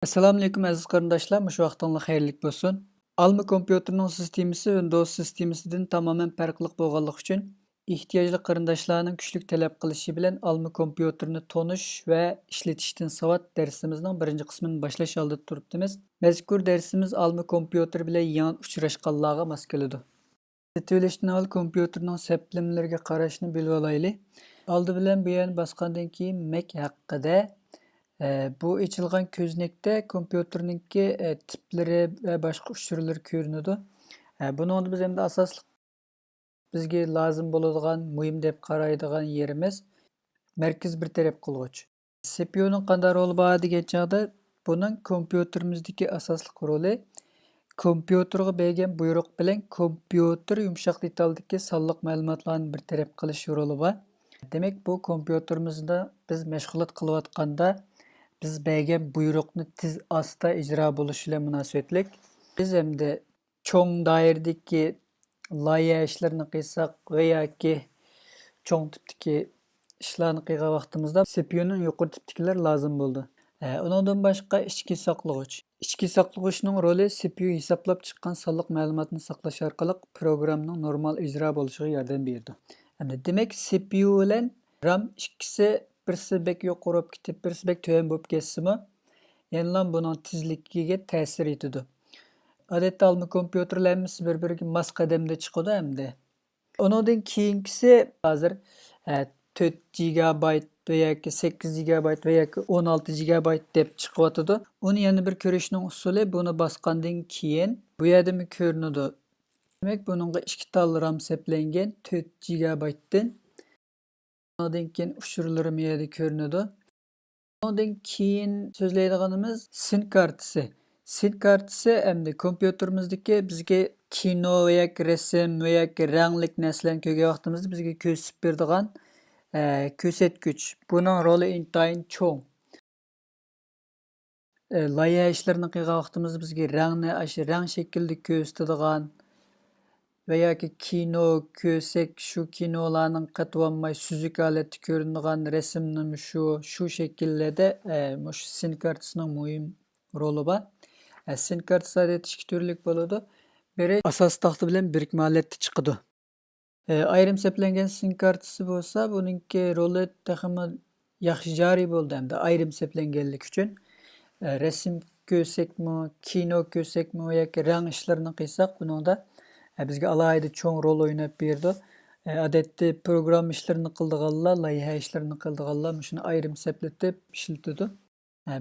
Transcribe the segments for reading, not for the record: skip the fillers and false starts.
Assalamu alaykum aziz qarindoshlar, mush vaqtingiz xayrlik bo'lsin. Alma kompyuterning sistemasi Windows sistemasidan tamoman farqli bo'lganligi uchun ehtiyojli qarindoshlarning kuchli talab qilishi bilan Alma kompyuterni tonish va ishlatishdan savad darsimizning birinchi qismini boshlash oldida turibmiz. Mazkur darsimiz Alma kompyuter bilan yangi uchrashganlarga mos keladi. Setvelishdan avval kompyuterning seplimlariga qarashni bilib olaylik. Oldi bilan bu yerni bosgandan keyin Mac haqida bu açılgan ko'znakda kompyuterninki tiplari va boshqa uchurlar ko'rinadi. Buni biz endi asosli bizga lozim bo'ladigan, muhim deb qaraydigan yerimiz markaz bir taraf qilg'ich. CPUning qanday roli bor degan chog'da buning kompyuterimizdagi asosli roli kompyuterga bergan buyruq bilan kompyuter yumshoq detaldagi sonliq ma'lumotlarni bir taraf qilish roli bor. Demak, bu kompyuterimizda biz mashg'ulot qilayotganda biz bergan buyruqni tez asta ijro bo'lishi bilan munosabatlik. Biz endi cho'ng doiradagi loyiha ishlarini qilsak va yoki cho'ng tipdagi ishlarni qilgan vaqtimizda CPUning yuqori tipdagilar lozim bo'ldi. Undan boshqa ichki saqlag'ich. Ichki saqlag'ichning roli CPU hisoblab chiqqan sonliq ma'lumotni saqlash orqali programning normal ijro bo'lishiga yordam berdi. Demak, CPU bilan RAM ikkisi birisi bek yuqori bo'lib ketib, birisi bek tuvan bo'lib ketsimi, yana buning tezligiga ta'sir etadi. Odatda Alma kompyuterlarimiz bir-biriga mos qadamda chiqadi hamda. Undan keyingisi hozir 4 GB va yoki 8 GB va yoki 16 GB deb chiqyotidi. Uni yana bir ko'rishning usuli buni bosgandan keyin bu yerda ko'rinadi. Demak, buningga 2 tal RAM seplangan 4 GB dan. Ondan keyin uchurlarim yerda ko'rinadi. Ondan keyin so'zlaydiganimiz SIM kartasi. SIM kartasi endi kompyuterimizdagi bizga kino va yoki rasm va yoki ranglik narsalarni ko'rgan vaqtimizda bizga ko'rsatib beradigan ko'rsatgich. Buning roli intayin cho'ng. Loyiha ishlarini qilgan vaqtimizda bizga rangni rang shaklida ko'rsatadigan va yoki kino ko'rsak, shu kinolarning qatlanmay suzuk holatda ko'rinadigan rasmning shu shakllarda mush SIM kartasining muhim roli bor. SIM kartasi odatda ikki turlik bo'ladi. Biri asos taxti bilan birikma holatda chiqadi. Ayrim seplangan SIM kartasi bo'lsa, buningki roli texmi yaxshi joriy bo'ldi hamda ayrim seplanganlik uchun rasm ko'rsakmi, kino ko'rsakmi va yoki rang ishlarini qilsak, buningda bizga alohida cho'ng rol o'ynab berdi. Odatda program ishlarini qildiganlar, loyiha ishlarini qildiganlar shuni ayrim seplatib ishlatadi.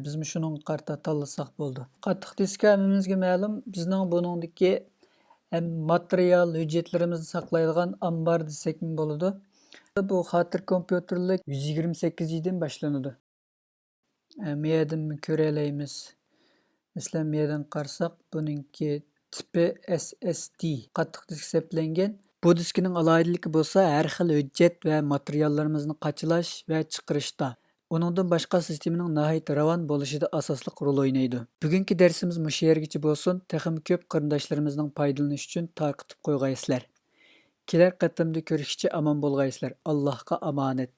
Biz shuning qarta tanlasak bo'ldi. Qattiq diska hammamizga ma'lum, bizning buningdagi material, hujjatlarimizni saqlaydigan ambar desak bo'ladi. Bu xotir kompyuterlik 128 dan boshlanadi. Meyadan ko'ralaymiz. Masalan, meyadan qarasak, buningki tipi SSD qattiq disk seplangan. Bu diskining aloyidligi bo'lsa, har xil hujjat va materiallarimizni qachalash va chiqarishda. Uningdan boshqa sistemaning nihoyat ravon bo'lishida asosli rol o'ynaydi. Bugungi darsimiz mush yergacha bo'lsin. Texmi ko'p qarindoshlarimizning foydalanishi uchun tarqitib qo'ygaysizlar. Kelar qatimda ko'rishgacha omon bo'lgaysizlar. Allohga omonat.